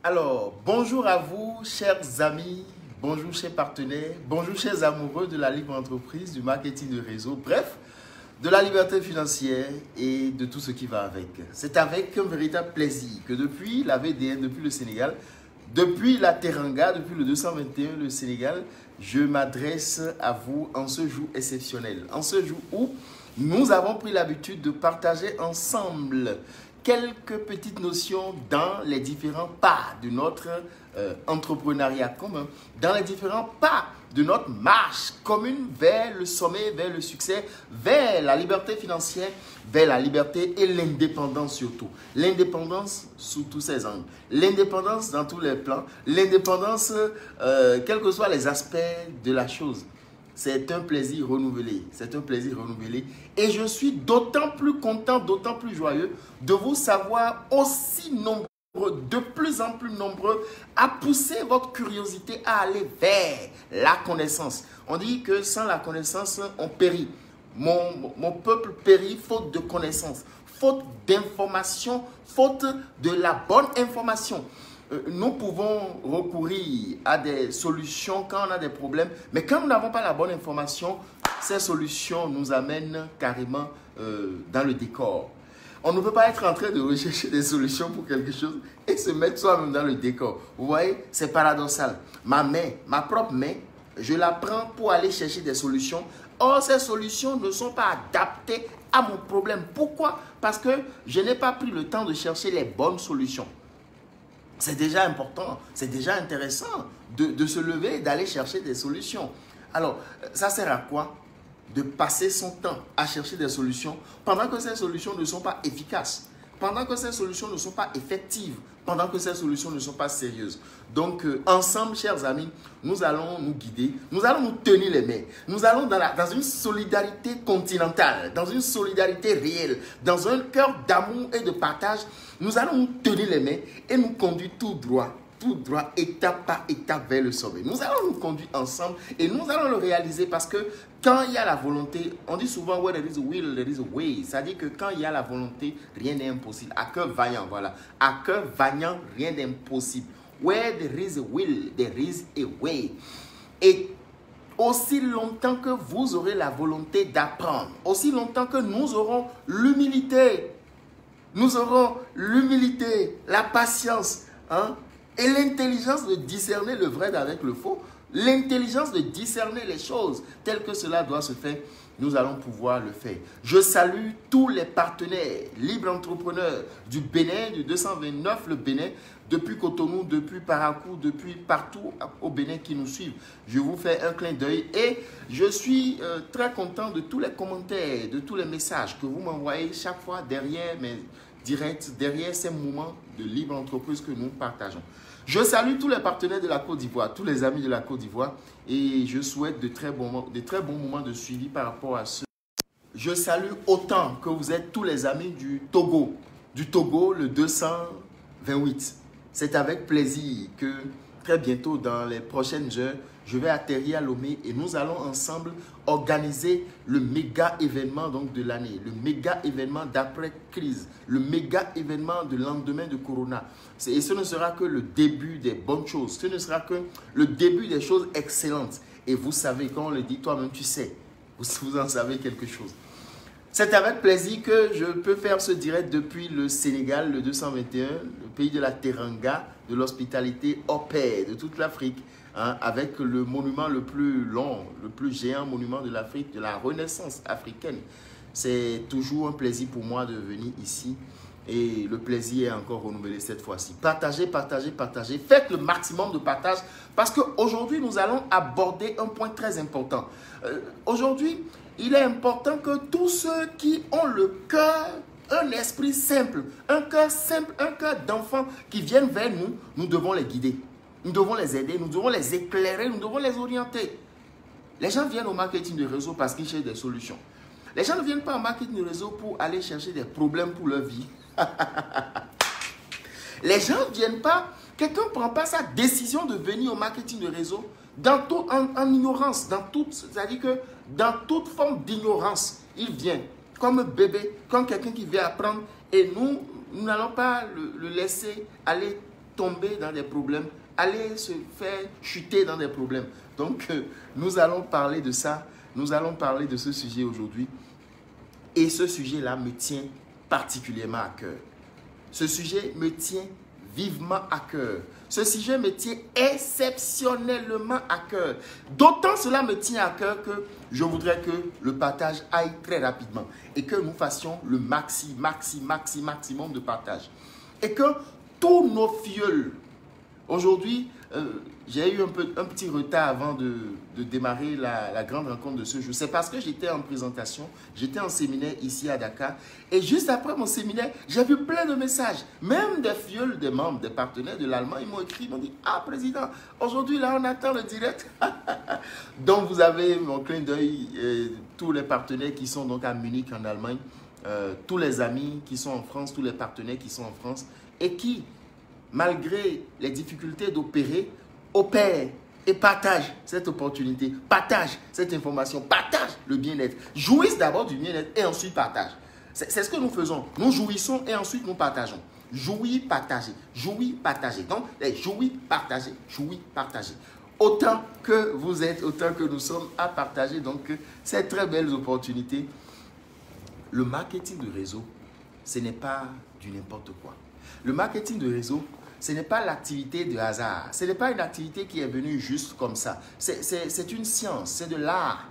Alors, bonjour à vous, chers amis, bonjour, chers partenaires, bonjour, chers amoureux de la libre entreprise, du marketing de réseau, bref, de la liberté financière et de tout ce qui va avec. C'est avec un véritable plaisir que depuis la VDN, depuis le Sénégal, depuis la Teranga, depuis le 221, le Sénégal, je m'adresse à vous en ce jour exceptionnel, en ce jour où nous avons pris l'habitude de partager ensemble quelques petites notions dans les différents pas de notre entrepreneuriat commun, dans les différents pas de notre marche commune vers le sommet, vers le succès, vers la liberté financière, vers la liberté et l'indépendance surtout. L'indépendance sous tous ses angles, l'indépendance dans tous les plans, l'indépendance quels que soient les aspects de la chose. C'est un plaisir renouvelé, c'est un plaisir renouvelé et je suis d'autant plus content, d'autant plus joyeux de vous savoir aussi nombreux, de plus en plus nombreux à pousser votre curiosité à aller vers la connaissance. On dit que sans la connaissance, on périt. Mon peuple périt faute de connaissance, faute d'information, faute de la bonne information. Nous pouvons recourir à des solutions quand on a des problèmes, mais quand nous n'avons pas la bonne information, ces solutions nous amènent carrément dans le décor. On ne peut pas être en train de rechercher des solutions pour quelque chose et se mettre soi-même dans le décor. Vous voyez, c'est paradoxal. Ma main, ma propre main, je la prends pour aller chercher des solutions. Or, ces solutions ne sont pas adaptées à mon problème. Pourquoi? Parce que je n'ai pas pris le temps de chercher les bonnes solutions. C'est déjà important, c'est déjà intéressant de se lever et d'aller chercher des solutions. Alors, ça sert à quoi? De passer son temps à chercher des solutions pendant que ces solutions ne sont pas efficaces, pendant que ces solutions ne sont pas effectives, pendant que ces solutions ne sont pas sérieuses. Donc, ensemble, chers amis, nous allons nous guider, nous allons nous tenir les mains. Nous allons dans une solidarité continentale, dans une solidarité réelle, dans un cœur d'amour et de partage. Nous allons nous tenir les mains et nous conduire tout droit, étape par étape vers le sommet. Nous allons nous conduire ensemble et nous allons le réaliser parce que quand il y a la volonté, on dit souvent where there is a will, there is a way. C'est-à-dire que quand il y a la volonté, rien n'est impossible. À cœur vaillant, voilà. À cœur vaillant, rien n'est impossible. Where there is a will, there is a way. Et aussi longtemps que vous aurez la volonté d'apprendre, aussi longtemps que nous aurons l'humilité, la patience, hein, et l'intelligence de discerner le vrai d'avec le faux, l'intelligence de discerner les choses telles que cela doit se faire, nous allons pouvoir le faire. Je salue tous les partenaires libres entrepreneurs du Bénin, du 229, le Bénin, depuis Cotonou, depuis Parakou, depuis partout au Bénin qui nous suivent. Je vous fais un clin d'œil et je suis très content de tous les commentaires, de tous les messages que vous m'envoyez chaque fois derrière mes directs, derrière ces moments de libre entreprise que nous partageons. Je salue tous les partenaires de la Côte d'Ivoire, tous les amis de la Côte d'Ivoire et je souhaite de très bons moments de suivi par rapport à ce. Je salue autant que vous êtes tous les amis du Togo le 228. C'est avec plaisir que très bientôt, dans les prochaines heures, je vais atterrir à Lomé et nous allons ensemble organiser le méga événement donc, de l'année, le méga événement d'après-crise, le méga événement de lendemain de Corona. Et ce ne sera que le début des bonnes choses, ce ne sera que le début des choses excellentes. Et vous savez, quand on le dit, toi-même tu sais, vous en savez quelque chose. C'est avec plaisir que je peux faire ce direct depuis le Sénégal, le 221, le pays de la Teranga, de l'hospitalité au pair de toute l'Afrique, hein, avec le monument le plus long, le plus géant monument de l'Afrique, de la Renaissance africaine. C'est toujours un plaisir pour moi de venir ici et le plaisir est encore renouvelé cette fois-ci. Partagez, partagez, partagez. Faites le maximum de partage parce qu'aujourd'hui, nous allons aborder un point très important. Aujourd'hui, il est important que tous ceux qui ont le cœur, un esprit simple, un cœur d'enfant qui viennent vers nous, nous devons les guider. Nous devons les aider, nous devons les éclairer, nous devons les orienter. Les gens viennent au marketing de réseau parce qu'ils cherchent des solutions. Les gens ne viennent pas au marketing de réseau pour aller chercher des problèmes pour leur vie. Les gens ne viennent pas, quelqu'un ne prend pas sa décision de venir au marketing de réseau en ignorance, c'est-à-dire que dans toute forme d'ignorance, il vient comme un bébé, comme quelqu'un qui vient apprendre et nous n'allons pas le laisser aller tomber dans des problèmes, aller se faire chuter dans des problèmes. Donc, nous allons parler de ça. Nous allons parler de ce sujet aujourd'hui. Et ce sujet-là me tient particulièrement à cœur. Ce sujet me tient vivement à cœur. Ce sujet me tient exceptionnellement à cœur. D'autant cela me tient à cœur que je voudrais que le partage aille très rapidement et que nous fassions le maximum de partage. Et que tous nos filleuls, aujourd'hui, j'ai eu un petit retard avant de démarrer la grande rencontre de ce jour. C'est parce que j'étais en présentation, j'étais en séminaire ici à Dakar. Et juste après mon séminaire, j'ai vu plein de messages. Même des filleuls, des membres, des partenaires de l'Allemagne, ils m'ont écrit, ils m'ont dit « Ah, président, aujourd'hui, là, on attend le direct. » Donc, vous avez mon clin d'œil, tous les partenaires qui sont donc à Munich, en Allemagne, tous les amis qui sont en France, tous les partenaires qui sont en France et qui, malgré les difficultés d'opérer, opèrent et partagent cette opportunité, partagent cette information, partagent le bien-être. Jouissent d'abord du bien-être et ensuite partagent. C'est ce que nous faisons. Nous jouissons et ensuite nous partageons. Jouir, partager. Jouir, partager. Donc, jouir, partager. Jouir, partager. Autant que vous êtes, autant que nous sommes à partager. Donc, ces très belles opportunités. Le marketing de réseau, ce n'est pas du n'importe quoi. Le marketing de réseau, ce n'est pas l'activité de hasard. Ce n'est pas une activité qui est venue juste comme ça. C'est une science, c'est de l'art.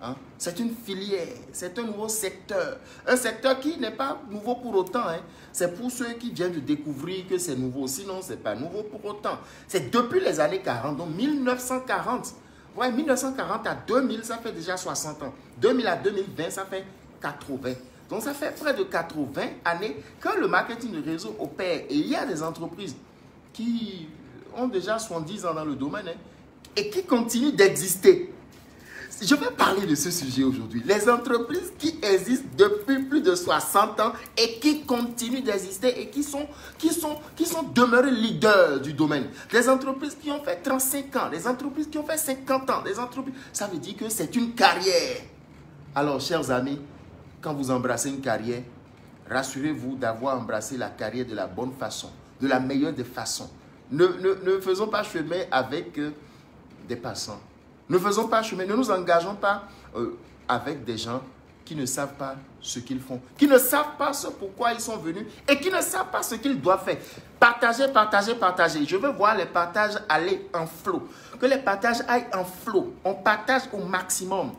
Hein? C'est une filière, c'est un nouveau secteur. Un secteur qui n'est pas nouveau pour autant. Hein? C'est pour ceux qui viennent de découvrir que c'est nouveau. Sinon, ce n'est pas nouveau pour autant. C'est depuis les années 40, donc 1940. Ouais, 1940 à 2000, ça fait déjà 60 ans. 2000 à 2020, ça fait 80. Donc, ça fait près de 80 années que le marketing de réseau opère. Et il y a des entreprises qui ont déjà 70 ans dans le domaine hein, et qui continuent d'exister. Je vais parler de ce sujet aujourd'hui. Les entreprises qui existent depuis plus de 60 ans et qui continuent d'exister et qui sont demeurées leaders du domaine. Les entreprises qui ont fait 35 ans, les entreprises qui ont fait 50 ans, les entreprises, ça veut dire que c'est une carrière. Alors, chers amis, quand vous embrassez une carrière, rassurez-vous d'avoir embrassé la carrière de la bonne façon, de la meilleure des façons. Ne faisons pas chemin avec des passants. Ne faisons pas chemin, ne nous engageons pas avec des gens qui ne savent pas ce qu'ils font, qui ne savent pas ce pourquoi ils sont venus et qui ne savent pas ce qu'ils doivent faire. Partagez, partagez, partagez. Je veux voir les partages aller en flot. Que les partages aillent en flot. On partage au maximum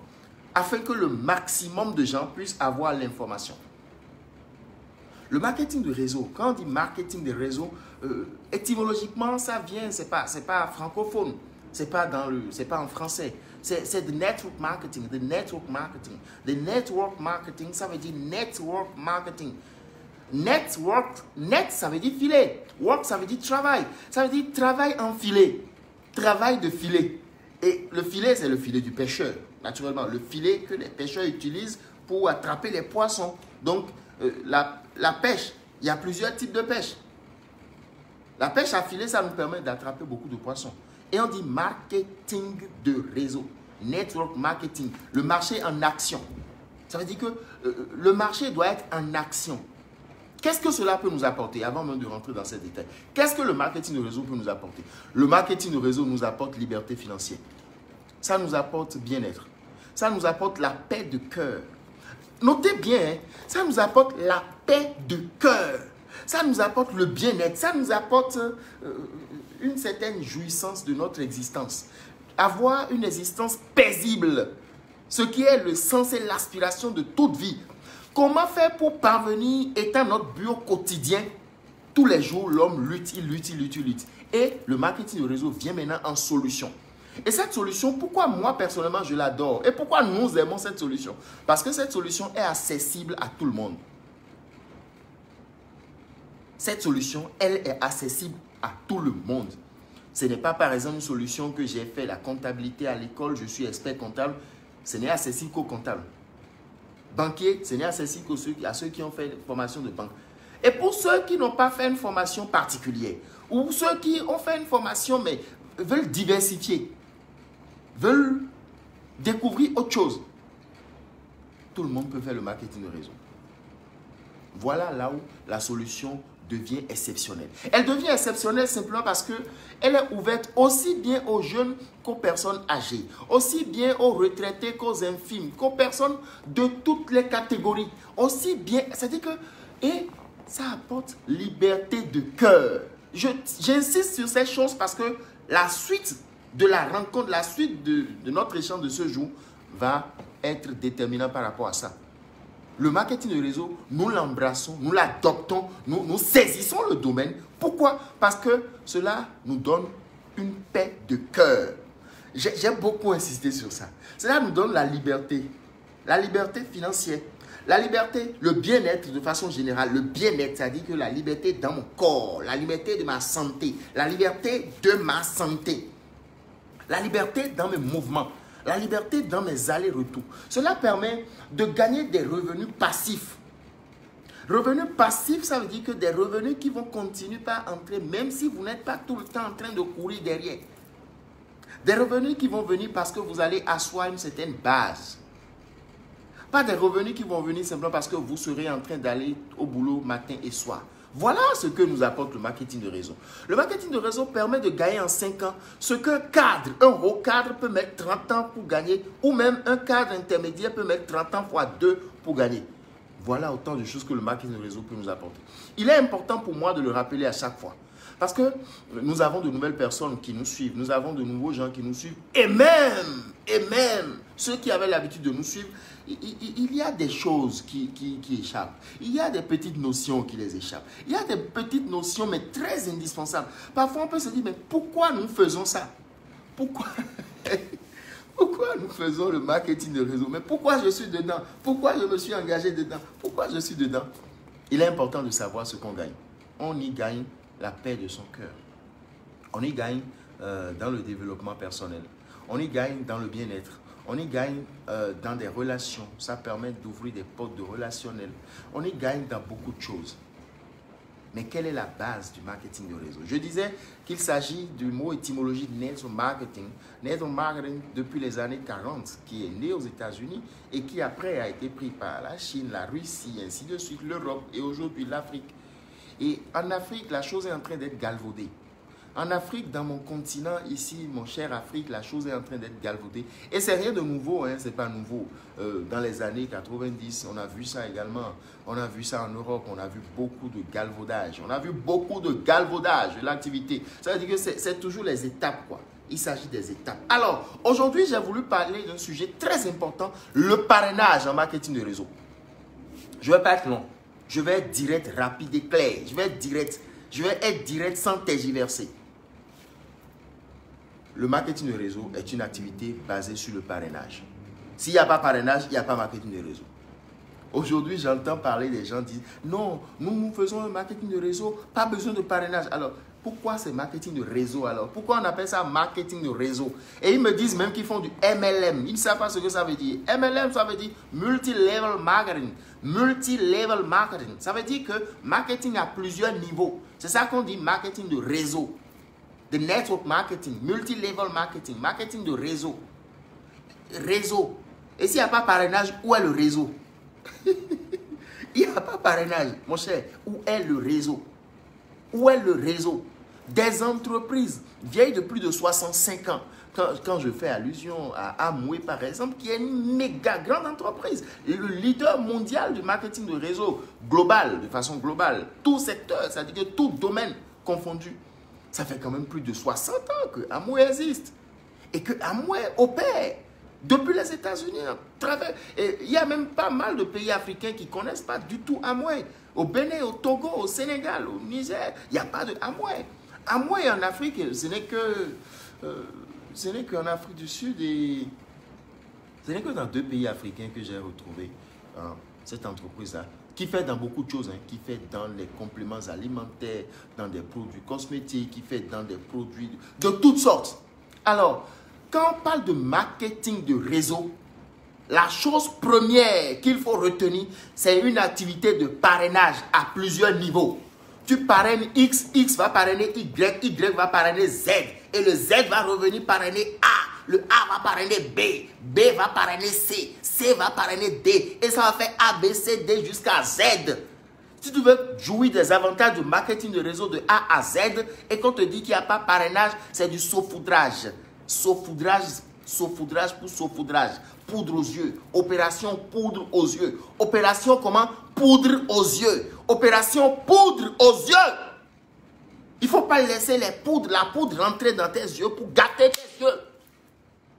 afin que le maximum de gens puissent avoir l'information. Le marketing de réseau, quand on dit marketing de réseau, étymologiquement, ça vient, c'est pas francophone. C'est pas en français. C'est the network marketing. The network marketing. The network marketing, ça veut dire network marketing. Network, net, ça veut dire filet. Work, ça veut dire travail. Ça veut dire travail en filet. Travail de filet. Et le filet, c'est le filet du pêcheur. Naturellement, le filet que les pêcheurs utilisent pour attraper les poissons. Donc, la pêche, il y a plusieurs types de pêche. La pêche à filet, ça nous permet d'attraper beaucoup de poissons. Et on dit marketing de réseau, network marketing, le marché en action. Ça veut dire que le marché doit être en action. Qu'est-ce que cela peut nous apporter, avant même de rentrer dans ces détails? Qu'est-ce que le marketing de réseau peut nous apporter? Le marketing de réseau nous apporte liberté financière. Ça nous apporte bien-être. Ça nous apporte la paix de cœur. Notez bien, hein, ça nous apporte la paix de cœur. Ça nous apporte le bien-être. Ça nous apporte une certaine jouissance de notre existence. Avoir une existence paisible. Ce qui est le sens et l'aspiration de toute vie. Comment faire pour parvenir, étant notre but quotidien? Tous les jours, l'homme lutte, il lutte. Et le marketing de réseau vient maintenant en solution. Et cette solution, pourquoi moi personnellement je l'adore? Et pourquoi nous aimons cette solution? Parce que cette solution est accessible à tout le monde. Cette solution, elle est accessible à tout le monde. Ce n'est pas par exemple une solution que j'ai fait la comptabilité à l'école, je suis expert comptable. Ce n'est accessible qu'aux comptables. Banquier, ce n'est accessible qu'à ceux qui ont fait une formation de banque. Et pour ceux qui n'ont pas fait une formation particulière, ou ceux qui ont fait une formation mais veulent diversifier, veulent découvrir autre chose, tout le monde peut faire le marketing de réseau. Voilà là où la solution devient exceptionnelle. Elle devient exceptionnelle simplement parce qu'elle est ouverte aussi bien aux jeunes qu'aux personnes âgées, aussi bien aux retraités qu'aux infirmes, qu'aux personnes de toutes les catégories, aussi bien, c'est-à-dire que, et ça apporte liberté de cœur. J'insiste sur ces choses parce que la suite de la rencontre, la suite de notre échange de ce jour va être déterminant par rapport à ça. Le marketing de réseau, nous l'embrassons, nous l'adoptons, nous saisissons le domaine. Pourquoi? Parce que cela nous donne une paix de cœur. J'ai beaucoup insisté sur ça. Cela nous donne la liberté financière, la liberté, le bien-être de façon générale. Le bien-être, c'est-à-dire que la liberté dans mon corps, la liberté de ma santé, la liberté de ma santé, la liberté dans mes mouvements, la liberté dans mes allers-retours. Cela permet de gagner des revenus passifs. Revenus passifs, ça veut dire que des revenus qui vont continuer par entrer, même si vous n'êtes pas tout le temps en train de courir derrière. Des revenus qui vont venir parce que vous allez asseoir une certaine base. Pas des revenus qui vont venir simplement parce que vous serez en train d'aller au boulot matin et soir. Voilà ce que nous apporte le marketing de réseau. Le marketing de réseau permet de gagner en 5 ans ce qu'un cadre, un haut cadre peut mettre 30 ans pour gagner, ou même un cadre intermédiaire peut mettre 30 ans fois 2 pour gagner. Voilà autant de choses que le marketing de réseau peut nous apporter. Il est important pour moi de le rappeler à chaque fois. Parce que nous avons de nouvelles personnes qui nous suivent, nous avons de nouveaux gens qui nous suivent, et même ceux qui avaient l'habitude de nous suivre, il y a des choses qui échappent. Il y a des petites notions qui les échappent. Il y a des petites notions, mais très indispensables. Parfois, on peut se dire, mais pourquoi nous faisons ça? Pourquoi nous faisons le marketing de réseau? Mais pourquoi je suis dedans? Pourquoi je me suis engagé dedans? Pourquoi je suis dedans? Il est important de savoir ce qu'on gagne. On y gagne la paix de son cœur. On y gagne dans le développement personnel. On y gagne dans le bien-être. On y gagne dans des relations. Ça permet d'ouvrir des portes de relationnel. On y gagne dans beaucoup de choses. Mais quelle est la base du marketing de réseau? Je disais qu'il s'agit du mot étymologique network marketing. Network marketing depuis les années 40, qui est né aux États-Unis et qui après a été pris par la Chine, la Russie, ainsi de suite, l'Europe et aujourd'hui l'Afrique. Et en Afrique, la chose est en train d'être galvaudée. En Afrique, dans mon continent, ici, mon cher Afrique, la chose est en train d'être galvaudée. Et c'est rien de nouveau, hein, c'est pas nouveau. Dans les années 90, on a vu ça également. On a vu ça en Europe, on a vu beaucoup de galvaudage. On a vu beaucoup de galvaudage de l'activité. Ça veut dire que c'est toujours les étapes, quoi. Il s'agit des étapes. Alors, aujourd'hui, j'ai voulu parler d'un sujet très important, le parrainage en marketing de réseau. Je ne vais pas être long. Je vais être direct, rapide et clair. Je vais être direct sans tergiverser. Le marketing de réseau est une activité basée sur le parrainage. S'il n'y a pas parrainage, il n'y a pas marketing de réseau. Aujourd'hui, j'entends parler des gens qui disent « Non, nous faisons un marketing de réseau, pas besoin de parrainage. » Alors, pourquoi c'est marketing de réseau alors? Pourquoi on appelle ça marketing de réseau? Et ils me disent même qu'ils font du MLM. Ils ne savent pas ce que ça veut dire. MLM, ça veut dire multi-level marketing. Multi-level marketing. Ça veut dire que marketing à plusieurs niveaux. C'est ça qu'on dit marketing de réseau. De network marketing, multi-level marketing, marketing de réseau. Réseau. Et s'il n'y a pas parrainage, où est le réseau? Il n'y a pas parrainage, mon cher. Où est le réseau? Où est le réseau? Des entreprises vieilles de plus de 65 ans. Quand je fais allusion à Amway, par exemple, qui est une méga grande entreprise, le leader mondial du marketing de réseau global, de façon globale, tout secteur, c'est-à-dire que tout domaine confondu. Ça fait quand même plus de 60 ans que Amway existe et que Amway opère depuis les États-Unis. Il y a même pas mal de pays africains qui ne connaissent pas du tout Amway. Au Bénin, au Togo, au Sénégal, au Niger, il n'y a pas de Amway. Amway en Afrique, ce n'est qu'en Afrique du Sud et ce n'est que dans 2 pays africains que j'ai retrouvé cette entreprise-là. Qui fait dans beaucoup de choses, hein, qui fait dans les compléments alimentaires, dans des produits cosmétiques, qui fait dans des produits de toutes sortes. Alors, quand on parle de marketing de réseau, la chose première qu'il faut retenir, c'est une activité de parrainage à plusieurs niveaux. Tu parraines X, X va parrainer Y, Y va parrainer Z, et le Z va revenir parrainer A. Le A va parrainer B, B va parrainer C, C va parrainer D, et ça va faire A, B, C, D jusqu'à Z. Si tu veux jouir des avantages du marketing de réseau de A à Z et qu'on te dit qu'il n'y a pas parrainage, c'est du saupoudrage. Saupoudrage pour saupoudrage. Poudre aux yeux. Opération poudre aux yeux. Opération comment? Poudre aux yeux. Opération poudre aux yeux. Il ne faut pas laisser la poudre rentrer dans tes yeux pour gâter tes yeux.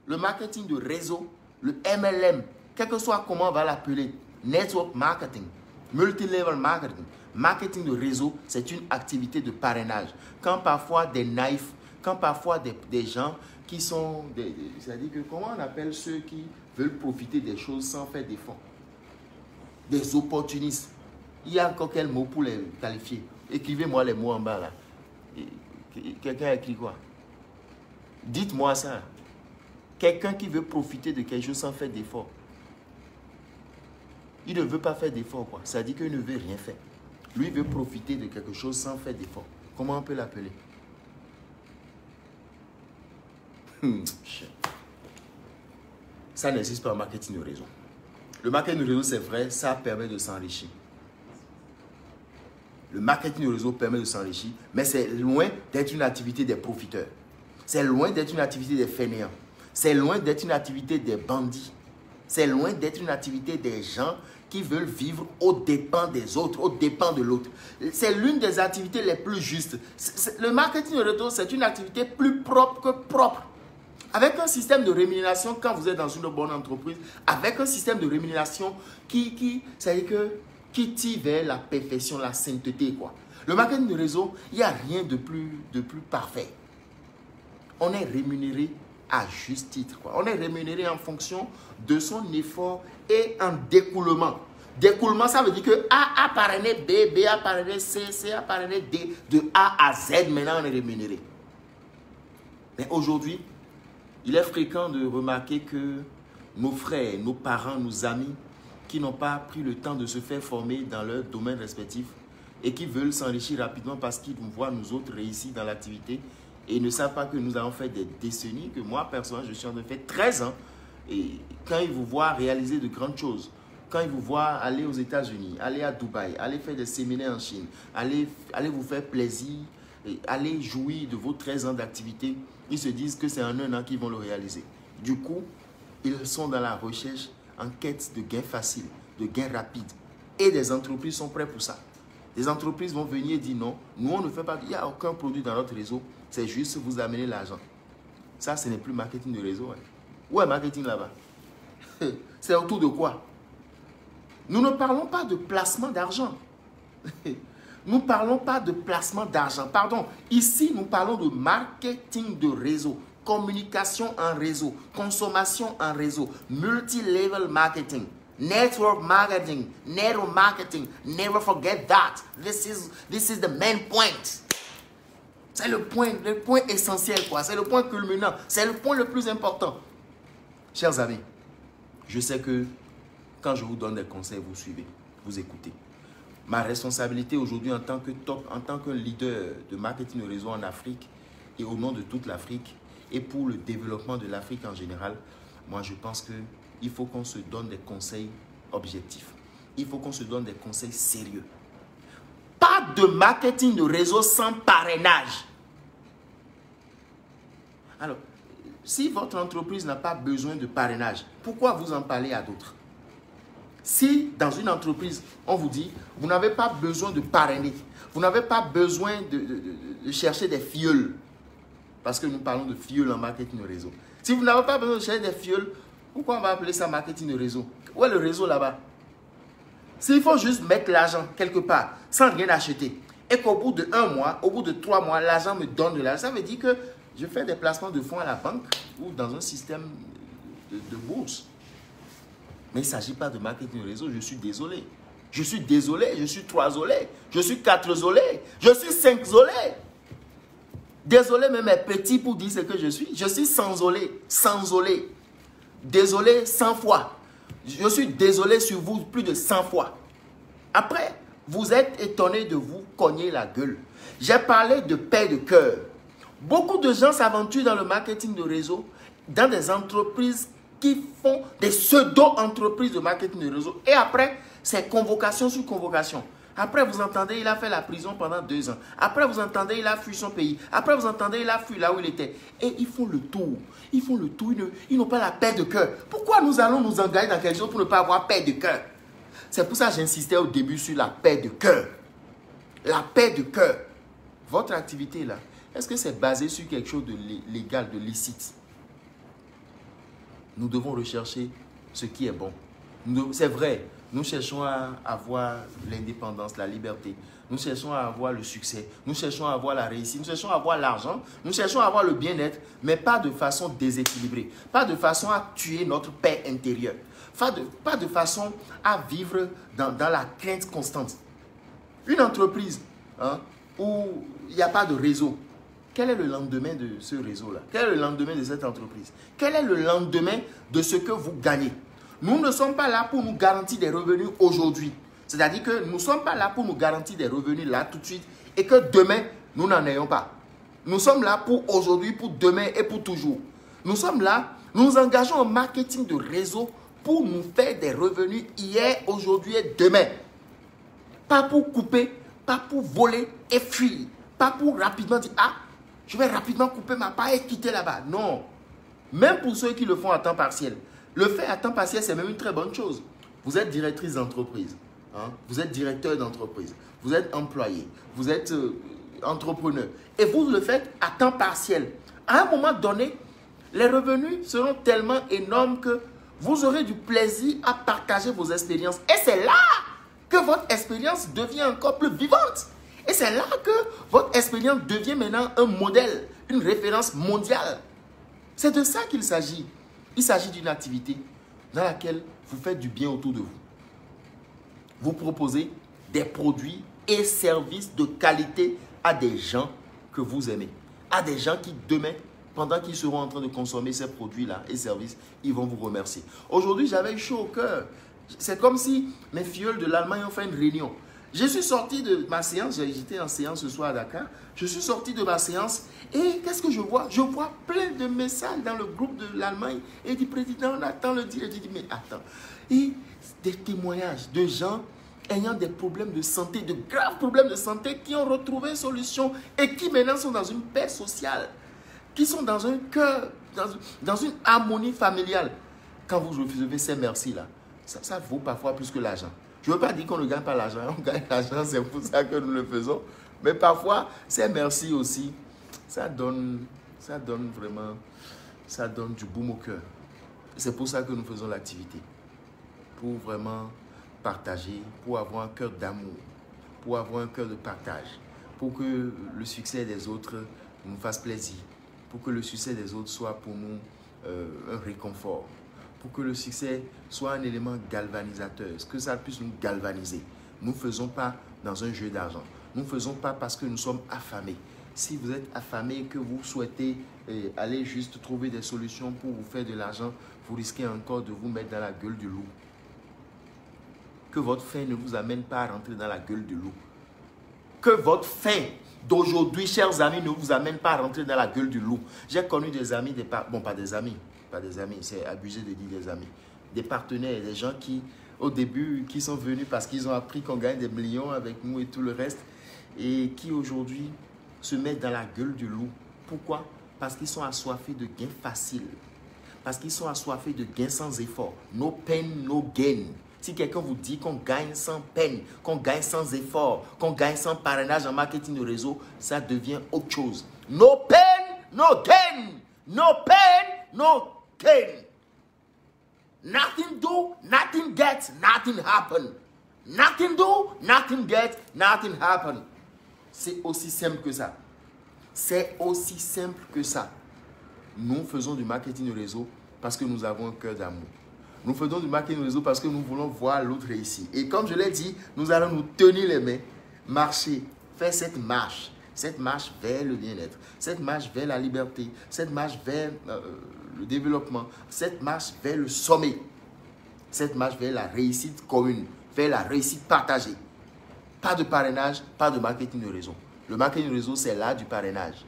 Le marketing de réseau, le MLM, quel que soit comment on va l'appeler, network marketing, multilevel marketing, marketing de réseau, c'est une activité de parrainage. Quand parfois des naïfs, quand parfois des gens qui sont, c'est-à-dire que comment on appelle ceux qui veulent profiter des choses sans faire d'efforts? Des opportunistes. Il y a encore quel mot pour les qualifier? Écrivez-moi les mots en bas là. Quelqu'un a écrit quoi? Dites-moi ça. Quelqu'un qui veut profiter de quelque chose sans faire d'effort. Il ne veut pas faire d'effort, quoi. Ça dit qu'il ne veut rien faire. Lui, il veut profiter de quelque chose sans faire d'effort. Comment on peut l'appeler? Ça n'existe pas en marketing de réseau. Le marketing de réseau, c'est vrai, ça permet de s'enrichir. Le marketing de réseau permet de s'enrichir, mais c'est loin d'être une activité des profiteurs. C'est loin d'être une activité des fainéants. C'est loin d'être une activité des bandits. C'est loin d'être une activité des gens qui veulent vivre aux dépens des autres, aux dépens de l'autre. C'est l'une des activités les plus justes. Le marketing de réseau, c'est une activité plus propre que propre. Avec un système de rémunération, quand vous êtes dans une bonne entreprise, avec un système de rémunération qui tire vers la perfection, la sainteté, quoi. Le marketing de réseau, il n'y a rien de plus parfait. On est rémunéré à juste titre, quoi. On est rémunéré en fonction de son effort et en découlement. Découlement, ça veut dire que A a parrainé B, B a parrainé C, C a parrainé D. De A à Z, maintenant on est rémunéré. Mais aujourd'hui, il est fréquent de remarquer que nos frères, nos parents, nos amis qui n'ont pas pris le temps de se faire former dans leur domaine respectif et qui veulent s'enrichir rapidement parce qu'ils nous voient nous autres réussir dans l'activité et ils ne savent pas que nous avons fait des décennies, que moi personnellement je suis en train de faire 13 ans et quand ils vous voient réaliser de grandes choses, quand ils vous voient aller aux États-Unis, aller à Dubaï, aller faire des séminaires en Chine, aller vous faire plaisir, et aller jouir de vos 13 ans d'activité, ils se disent que c'est en un an qu'ils vont le réaliser. Du coup, ils sont dans la recherche en quête de gains faciles, de gains rapides. Et des entreprises sont prêtes pour ça. Des entreprises vont venir et dire non, nous on ne fait pas, il n'y a aucun produit dans notre réseau, c'est juste vous amener l'argent. Ça, ce n'est plus marketing de réseau. Hein. Où est marketing là-bas? C'est autour de quoi? Nous ne parlons pas de placement d'argent. Nous ne parlons pas de placement d'argent. Pardon, ici nous parlons de marketing de réseau. Communication en réseau, consommation en réseau, multi-level marketing, network marketing, never forget that. This is the main point. C'est le point essentiel, quoi. C'est le point culminant, c'est le point le plus important. Chers amis, je sais que quand je vous donne des conseils, vous suivez, vous écoutez. Ma responsabilité aujourd'hui en tant que leader de marketing de réseau en Afrique et au nom de toute l'Afrique, et pour le développement de l'Afrique en général, moi je pense qu'il faut qu'on se donne des conseils objectifs. Il faut qu'on se donne des conseils sérieux. Pas de marketing de réseau sans parrainage. Alors, si votre entreprise n'a pas besoin de parrainage, pourquoi vous en parlez à d'autres? Si dans une entreprise, on vous dit, vous n'avez pas besoin de parrainer, vous n'avez pas besoin de chercher des filleuls, parce que nous parlons de filleuls en marketing de réseau. Si vous n'avez pas besoin de chercher des filleuls, pourquoi on va appeler ça marketing de réseau? Où est le réseau là-bas? S'il faut juste mettre l'argent quelque part, sans rien acheter, et qu'au bout de 1 mois, au bout de 3 mois, l'argent me donne de l'argent, ça veut dire que je fais des placements de fonds à la banque ou dans un système de bourse. Mais il ne s'agit pas de marketing de réseau, je suis désolé. Je suis désolé, je suis 3-zolé, je suis 4-zolé, je suis 5-zolé. Désolé même mes petits pour dire ce que je suis. Je suis sans-zolé, sans-zolé. Désolé 100 fois. Je suis désolé sur vous plus de 100 fois. Après, vous êtes étonné de vous cogner la gueule. J'ai parlé de paix de cœur. Beaucoup de gens s'aventurent dans le marketing de réseau, dans des entreprises qui font des pseudo-entreprises de marketing de réseau. Et après, c'est convocation sur convocation. Après, vous entendez, il a fait la prison pendant 2 ans. Après, vous entendez, il a fui son pays. Après, vous entendez, il a fui là où il était. Et ils font le tour. Ils font le tour. Ils n'ont pas la paix de cœur. Pourquoi nous allons nous engager dans quelque chose pour ne pas avoir paix de cœur? C'est pour ça que j'insistais au début sur la paix de cœur. La paix de cœur. Votre activité là, est-ce que c'est basé sur quelque chose de légal, de licite? Nous devons rechercher ce qui est bon. C'est vrai, nous cherchons à avoir l'indépendance, la liberté. Nous cherchons à avoir le succès. Nous cherchons à avoir la réussite. Nous cherchons à avoir l'argent. Nous cherchons à avoir le bien-être, mais pas de façon déséquilibrée. Pas de façon à tuer notre paix intérieure. Pas de façon à vivre dans la crainte constante. Une entreprise où il n'y a pas de réseau. Quel est le lendemain de ce réseau-là? Quel est le lendemain de cette entreprise? Quel est le lendemain de ce que vous gagnez? Nous ne sommes pas là pour nous garantir des revenus aujourd'hui. C'est-à-dire que nous ne sommes pas là pour nous garantir des revenus là tout de suite et que demain, nous n'en ayons pas. Nous sommes là pour aujourd'hui, pour demain et pour toujours. Nous sommes là, nous nous engageons en marketing de réseau pour nous faire des revenus hier, aujourd'hui et demain. Pas pour couper, pas pour voler et fuir. Pas pour rapidement dire, ah, je vais rapidement couper ma part et quitter là-bas. Non. Même pour ceux qui le font à temps partiel. Le faire à temps partiel, c'est même une très bonne chose. Vous êtes directrice d'entreprise. Vous êtes directeur d'entreprise. Vous êtes employé. Vous êtes entrepreneur. Et vous le faites à temps partiel. À un moment donné, les revenus seront tellement énormes que vous aurez du plaisir à partager vos expériences. Et c'est là que votre expérience devient encore plus vivante. Et c'est là que votre expérience devient maintenant un modèle, une référence mondiale. C'est de ça qu'il s'agit. Il s'agit d'une activité dans laquelle vous faites du bien autour de vous. Vous proposez des produits et services de qualité à des gens que vous aimez. À des gens qui demain, pendant qu'ils seront en train de consommer ces produits-là et services, ils vont vous remercier. Aujourd'hui, j'avais chaud au cœur. C'est comme si mes filleuls de l'Allemagne ont fait une réunion. Je suis sorti de ma séance, j'étais en séance ce soir à Dakar. Je suis sorti de ma séance et qu'est-ce que je vois? Je vois plein de messages dans le groupe de l'Allemagne et du président, on attend le dire. Je dis, mais attends. Et des témoignages de gens ayant des problèmes de santé, de graves problèmes de santé, qui ont retrouvé une solution et qui maintenant sont dans une paix sociale, qui sont dans un cœur, dans une harmonie familiale. Quand vous recevez ces merci-là, ça vaut parfois plus que l'argent. Je ne veux pas dire qu'on ne gagne pas l'argent, on gagne l'argent, c'est pour ça que nous le faisons. Mais parfois, ces merci aussi, ça donne vraiment, ça donne du baume au cœur. C'est pour ça que nous faisons l'activité. Pour vraiment partager, pour avoir un cœur d'amour, pour avoir un cœur de partage, pour que le succès des autres nous fasse plaisir, pour que le succès des autres soit pour nous un réconfort, pour que le succès soit un élément galvanisateur, que ça puisse nous galvaniser. Nous ne faisons pas dans un jeu d'argent. Nous ne faisons pas parce que nous sommes affamés. Si vous êtes affamé et que vous souhaitez aller juste trouver des solutions pour vous faire de l'argent, vous risquez encore de vous mettre dans la gueule du loup. Que votre faim ne vous amène pas à rentrer dans la gueule du loup. Que votre faim d'aujourd'hui, chers amis, ne vous amène pas à rentrer dans la gueule du loup. J'ai connu des amis, bon, pas des amis, c'est abusé de dire des amis, des partenaires, des gens qui, au début, qui sont venus parce qu'ils ont appris qu'on gagne des millions avec nous et tout le reste, et qui aujourd'hui se mettent dans la gueule du loup. Pourquoi? Parce qu'ils sont assoiffés de gains faciles. Parce qu'ils sont assoiffés de gains sans effort. No pain, no gain. Si quelqu'un vous dit qu'on gagne sans peine, qu'on gagne sans effort, qu'on gagne sans parrainage en marketing de réseau, ça devient autre chose. No pain, no gain. No pain, no gain. Nothing do, nothing get, nothing happen. Nothing do, nothing get, nothing happen. C'est aussi simple que ça. C'est aussi simple que ça. Nous faisons du marketing de réseau parce que nous avons un cœur d'amour. Nous faisons du marketing de réseau parce que nous voulons voir l'autre réussir. Et comme je l'ai dit, nous allons nous tenir les mains, marcher, faire cette marche vers le bien-être, cette marche vers la liberté, cette marche vers le développement, cette marche vers le sommet, cette marche vers la réussite commune, vers la réussite partagée. Pas de parrainage, pas de marketing de réseau. Le marketing de réseau, c'est là du parrainage.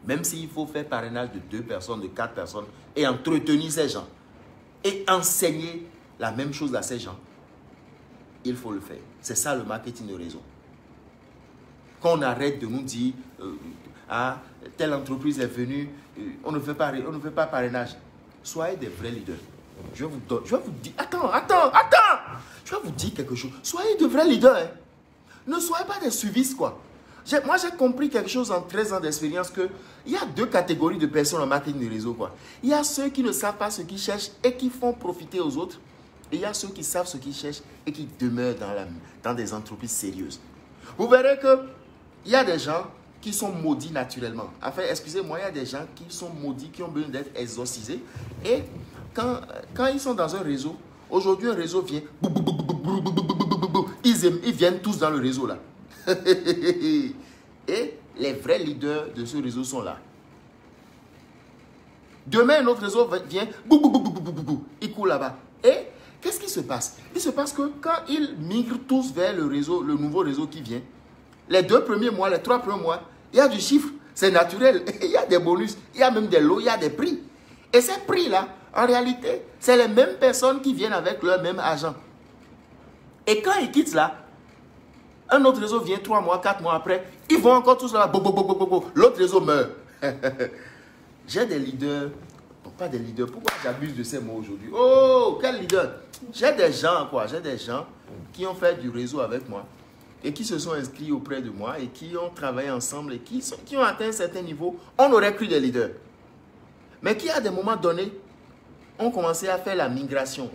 Même s'il faut faire parrainage de 2 personnes, de 4 personnes, et entretenir ces gens, et enseigner la même chose à ces gens. il faut le faire. C'est ça le marketing de réseau. Quand on arrête de nous dire, telle entreprise est venue, on ne fait pas parrainage. Soyez des vrais leaders. Je vais vous dire, attends. Je vais vous dire quelque chose. Soyez de vrais leaders. Hein. Ne soyez pas des suivistes, quoi. Moi, j'ai compris quelque chose en 13 ans d'expérience qu'il y a deux catégories de personnes en marketing de réseau, quoi. Il y a ceux qui ne savent pas ce qu'ils cherchent et qui font profiter aux autres. Et il y a ceux qui savent ce qu'ils cherchent et qui demeurent dans des entreprises sérieuses. Vous verrez qu'il y a des gens qui sont maudits naturellement. Enfin, excusez-moi, il y a des gens qui sont maudits, qui ont besoin d'être exorcisés. Et quand ils sont dans un réseau, aujourd'hui un réseau vient, ils viennent tous dans le réseau là. Et les vrais leaders de ce réseau sont là. Demain, un autre réseau vient, il court là-bas. Et qu'est-ce qui se passe? Il se passe que quand ils migrent tous vers le nouveau réseau qui vient, les 2 premiers mois, les 3 premiers mois, il y a du chiffre, c'est naturel. Il y a des bonus, il y a même des lots, il y a des prix. Et ces prix-là, en réalité, c'est les mêmes personnes qui viennent avec leur même argent. Et quand ils quittent là, un autre réseau vient 3 mois, 4 mois après, ils vont encore tous là, l'autre réseau meurt. J'ai des leaders, pas des leaders, pourquoi j'abuse de ces mots aujourd'hui? Oh, quel leader? J'ai des gens qui ont fait du réseau avec moi et qui se sont inscrits auprès de moi et qui ont travaillé ensemble et qui ont atteint un certain niveau. On aurait cru des leaders. Mais qui, à des moments donnés, ont commencé à faire la migration.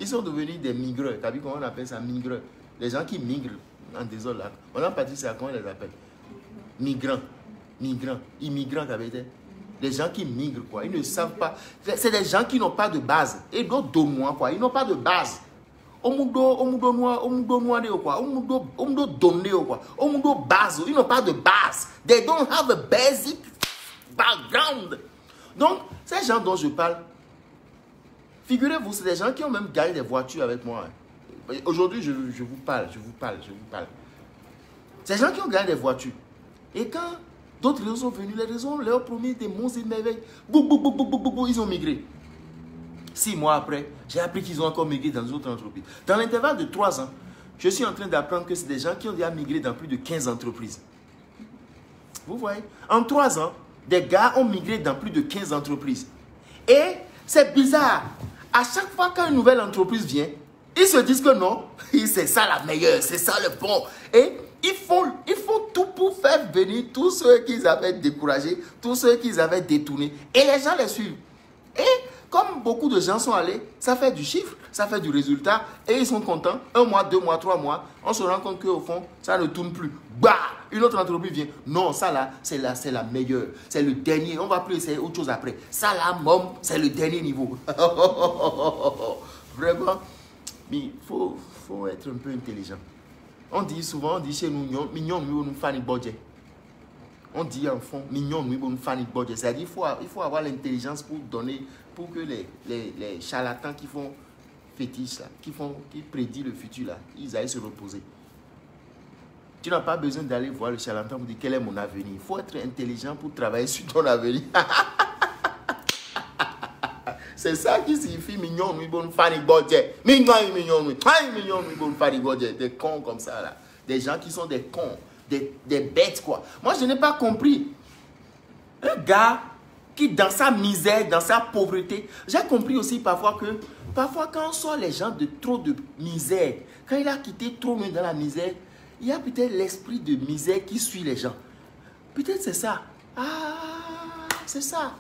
Ils sont devenus des migreurs. Tu as vu comment on appelle ça, migreurs? Les gens qui migrent en désordre là. On a pas dit ça, comment on les appelle? Migrants. Immigrants, ça veut dire. Des gens qui migrent, quoi. Ils ne savent pas. C'est des gens qui n'ont pas de base. Et d'autres de moi, quoi. Ils n'ont pas de base. Ils n'ont pas de base. They don't have a basic background. Donc, ces gens dont je parle, figurez-vous, c'est des gens qui ont même gagné des voitures avec moi. Aujourd'hui, je vous parle. Ces gens qui ont gagné des voitures. Et quand d'autres réseaux sont venus, les réseaux leur ont promis des monstres et des merveilles. Ils ont migré. 6 mois après, j'ai appris qu'ils ont encore migré dans d'autres entreprises. Dans l'intervalle de 3 ans, je suis en train d'apprendre que c'est des gens qui ont déjà migré dans plus de 15 entreprises. Vous voyez? En 3 ans, des gars ont migré dans plus de 15 entreprises. Et c'est bizarre. À chaque fois qu'une nouvelle entreprise vient, ils se disent que non, c'est ça la meilleure, c'est ça le bon. Et ils font tout pour faire venir tous ceux qu'ils avaient découragés, tous ceux qu'ils avaient détournés. Et les gens les suivent. Et comme beaucoup de gens sont allés, ça fait du chiffre, ça fait du résultat. Et ils sont contents. 1 mois, 2 mois, 3 mois. On se rend compte qu'au fond, ça ne tourne plus. Bah! Une autre entreprise vient. Non, ça là, c'est la meilleure. C'est le dernier. On va plus essayer autre chose après. Ça là, c'est le dernier niveau. Vraiment. Mais il faut être un peu intelligent. On dit souvent, on dit chez nous, mignon, nous fanny budget. On dit en fond, mignon, nous fanny budget. C'est-à-dire il faut avoir l'intelligence pour que les charlatans qui font fétiche là, qui prédisent le futur là, ils aillent se reposer. Tu n'as pas besoin d'aller voir le charlatan pour dire quel est mon avenir. Il faut être intelligent pour travailler sur ton avenir. C'est ça qui signifie mignon, nous bon fanny budget. Mignon, nous bon fanny budget. Des cons comme ça là. Des gens qui sont des cons, des bêtes quoi. Moi je n'ai pas compris. Un gars qui dans sa misère, dans sa pauvreté, j'ai compris aussi parfois quand on sort les gens de trop de misère, quand il a quitté trop loin dans la misère, il y a peut-être l'esprit de misère qui suit les gens. Peut-être c'est ça. Ah, c'est ça.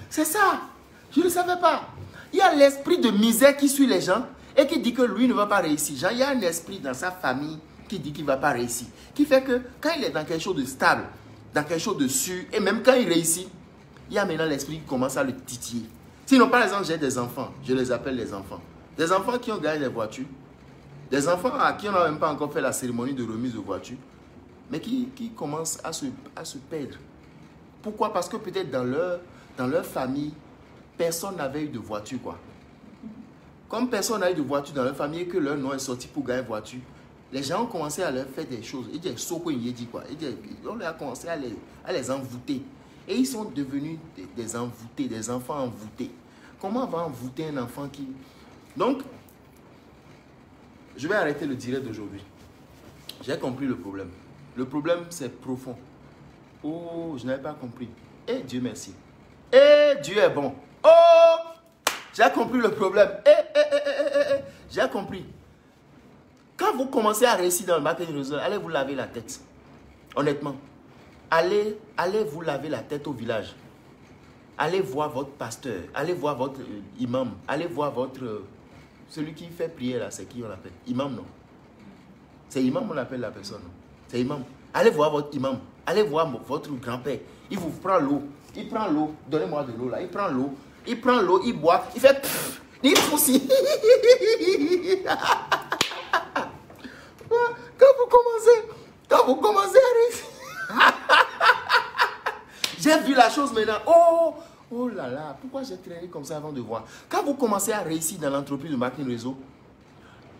C'est ça. Je ne savais pas. Il y a l'esprit de misère qui suit les gens et qui dit que lui ne va pas réussir. Genre, il y a un esprit dans sa famille qui dit qu'il ne va pas réussir. Qui fait que quand il est dans quelque chose de stable, dans quelque chose de sûr, et même quand il réussit, il y a maintenant l'esprit qui commence à le titiller. Sinon, par exemple, j'ai des enfants. Je les appelle les enfants. Des enfants qui ont gagné des voitures. Des enfants à qui on n'a même pas encore fait la cérémonie de remise de voiture. Mais qui commencent à se perdre. Pourquoi? Parce que peut-être dans leur famille, personne n'avait eu de voiture, quoi. Comme personne n'a eu de voiture dans leur famille et que leur nom est sorti pour gagner une voiture, les gens ont commencé à leur faire des choses. Ils disent, quoi. On leur a commencé à les envoûter. Et ils sont devenus des envoûtés, des enfants envoûtés. Comment on va envoûter un enfant qui... Donc, je vais arrêter le direct d'aujourd'hui. J'ai compris le problème. Le problème, c'est profond. Oh, je n'avais pas compris. Eh, Dieu merci. Eh, Dieu est bon. Oh, j'ai compris le problème. J'ai compris. Quand vous commencez à réussir dans le marketing réseau, allez vous laver la tête. Honnêtement. Allez vous laver la tête au village. Allez voir votre pasteur. Allez voir votre imam. Allez voir votre... celui qui fait prier là, c'est qui on l'appelle? Imam, non? C'est imam on appelle la personne, non? C'est imam. Allez voir votre imam. Allez voir votre grand-père. Il vous prend l'eau. Il prend l'eau. Donnez-moi de l'eau là. Il prend l'eau. Il prend l'eau, il boit. Il fait... Pff, il pousse. Quand vous commencez à réussir... J'ai vu la chose maintenant. Oh là là, pourquoi j'ai traîné comme ça avant de voir? Quand vous commencez à réussir dans l'entreprise de marketing réseau,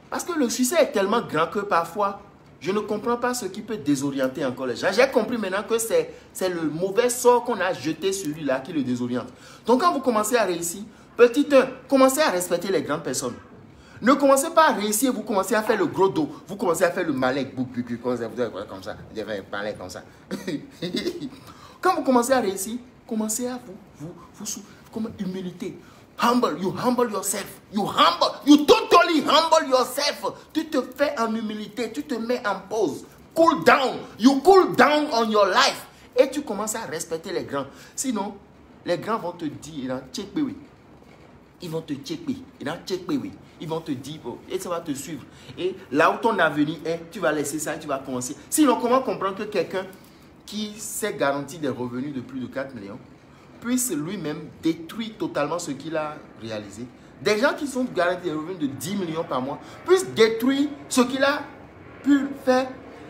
parce que le succès est tellement grand que parfois, je ne comprends pas ce qui peut désorienter encore les gens. J'ai compris maintenant que c'est le mauvais sort qu'on a jeté sur lui là qui le désoriente. Donc quand vous commencez à réussir, petit 1, commencez à respecter les grandes personnes. Ne commencez pas à réussir, vous commencez à faire le gros dos. Vous commencez à faire le malin, comme ça. Vous devez parler comme ça. Quand vous commencez à réussir, commencez à vous comme humilité. You humble yourself. You totally humble yourself. Tu te fais en humilité, tu te mets en pause. Cool down. You cool down on your life. Et tu commences à respecter les grands. Sinon, les grands vont te dire, ils vont te checker. Ils vont te dire, et ça va te suivre. Et là où ton avenir est, tu vas laisser ça et tu vas commencer. Sinon, comment comprendre que quelqu'un qui s'est garanti des revenus de plus de 4 millions puisse lui-même détruire totalement ce qu'il a réalisé? Des gens qui sont garantis des revenus de 10 millions par mois puissent détruire ce qu'il a pu faire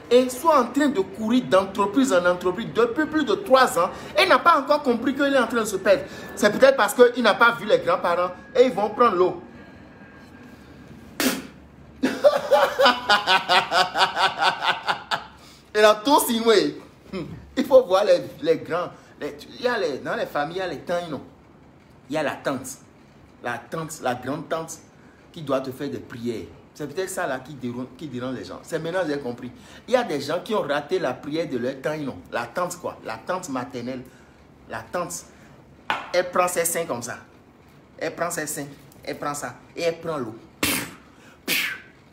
et soit en train de courir d'entreprise en entreprise depuis plus de 3 ans et n'a pas encore compris qu'il est en train de se perdre. C'est peut-être parce qu'il n'a pas vu les grands-parents et ils vont prendre l'eau. Et dans tout signe, il faut voir les grands. Dans les familles, il y a les tantes, non? Il y a la tante, la grande tante qui doit te faire des prières. C'est peut-être ça là qui dérange les gens. C'est maintenant que j'ai compris. Il y a des gens qui ont raté la prière de leur tante, non? La tante quoi? La tante maternelle. La tante, elle prend ses seins comme ça. Elle prend ses seins, elle prend ça et elle prend l'eau.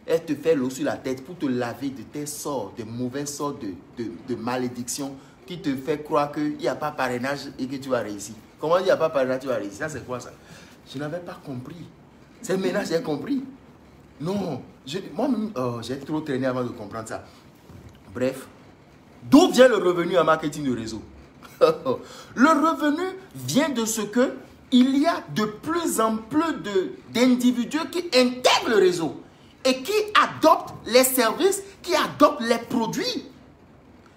Elle te fait l'eau sur la tête pour te laver de tes sorts, de mauvais sorts de malédiction qui te fait croire qu'il n'y a pas parrainage et que tu vas réussir. Comment il n'y a pas parrainage, tu vas réussir? Ça, c'est quoi ça? Je n'avais pas compris. C'est maintenant que j'ai compris. Non, moi-même, j'ai trop traîné avant de comprendre ça. Bref, d'où vient le revenu en marketing de réseau? Le revenu vient de ce que il y a de plus en plus d'individus qui intègrent le réseau et qui adoptent les services, qui adoptent les produits.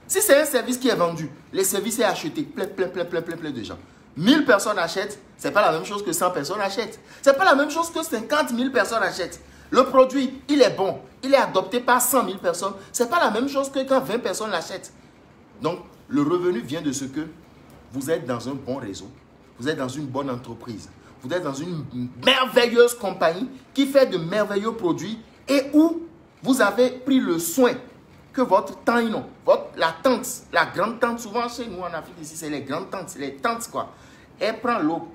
Si c'est un service qui est vendu, le service est acheté, plein de gens. 1000 personnes achètent, ce n'est pas la même chose que 100 personnes achètent. Ce n'est pas la même chose que 50 000 personnes achètent. Le produit, il est bon, il est adopté par 100 000 personnes. Ce n'est pas la même chose que quand 20 personnes l'achètent. Donc, le revenu vient de ce que vous êtes dans un bon réseau, vous êtes dans une bonne entreprise, vous êtes dans une merveilleuse compagnie qui fait de merveilleux produits et où vous avez pris le soin que votre tante, la tante, la grande tante, souvent chez nous en Afrique ici, c'est les grandes tantes, c'est les tantes quoi. Elle prend l'eau.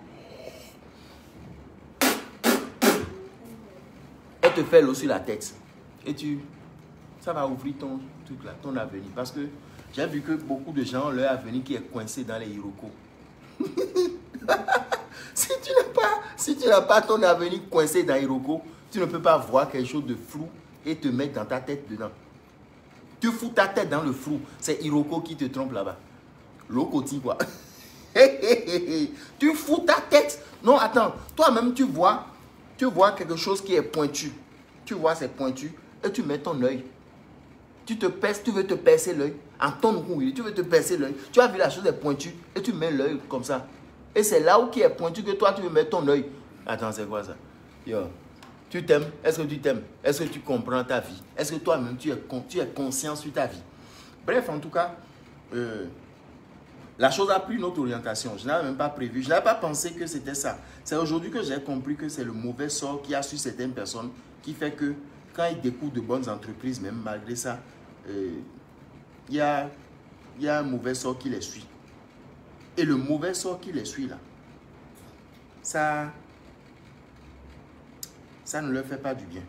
Elle te fait l'eau sur la tête. Et ça va ouvrir ton truc là, ton avenir. Parce que j'ai vu que beaucoup de gens ont leur avenir qui est coincé dans les Iroko. Si tu n'as pas ton avenir coincé dans Iroko, tu ne peux pas voir quelque chose de flou et te mettre dans ta tête dedans. Tu fous ta tête dans le flou. C'est Iroko qui te trompe là-bas. L'Okoti quoi. Tu fous ta tête. Non, attends. Toi-même, tu vois quelque chose qui est pointu. Tu vois, c'est pointu. Et tu mets ton œil. Tu veux te percer l'œil. En ton coup, tu veux te percer l'œil. Tu as vu la chose est pointue. Et tu mets l'œil comme ça. Et c'est là où qui est pointu que toi, tu veux mettre ton œil. Attends, c'est quoi ça? Yo. Tu t'aimes? Est-ce que tu t'aimes? Est-ce que tu comprends ta vie? Est-ce que toi-même, tu es conscient sur ta vie? Bref, en tout cas, la chose a pris une autre orientation. Je n'avais même pas prévu. Je n'avais pas pensé que c'était ça. C'est aujourd'hui que j'ai compris que c'est le mauvais sort qu'il y a sur certaines personnes qui fait que quand ils découvrent de bonnes entreprises, même malgré ça, il y a un mauvais sort qui les suit. Et le mauvais sort qui les suit là, ça ne leur fait pas du bien.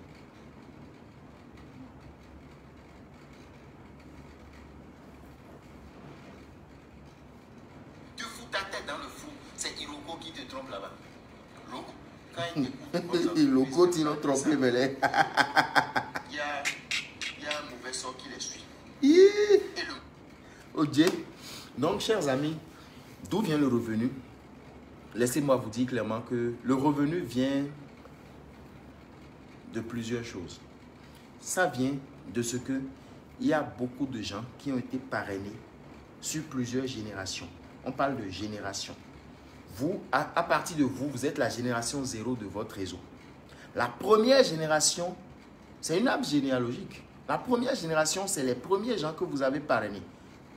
Tu fous ta tête dans le fou, c'est Iroko qui te trompe là-bas. Quand il découvre Iroko, tu l'as trompé, mais là. Il y a un mauvais sort qui les suit. Ok. Donc, chers amis, d'où vient le revenu? Laissez-moi vous dire clairement que le revenu vient de plusieurs choses. Ça vient de ce que il y a beaucoup de gens qui ont été parrainés sur plusieurs générations. On parle de génération. Vous, à partir de vous, vous êtes la génération 0 de votre réseau. La première génération, c'est une arbre généalogique. La première génération, c'est les premiers gens que vous avez parrainés.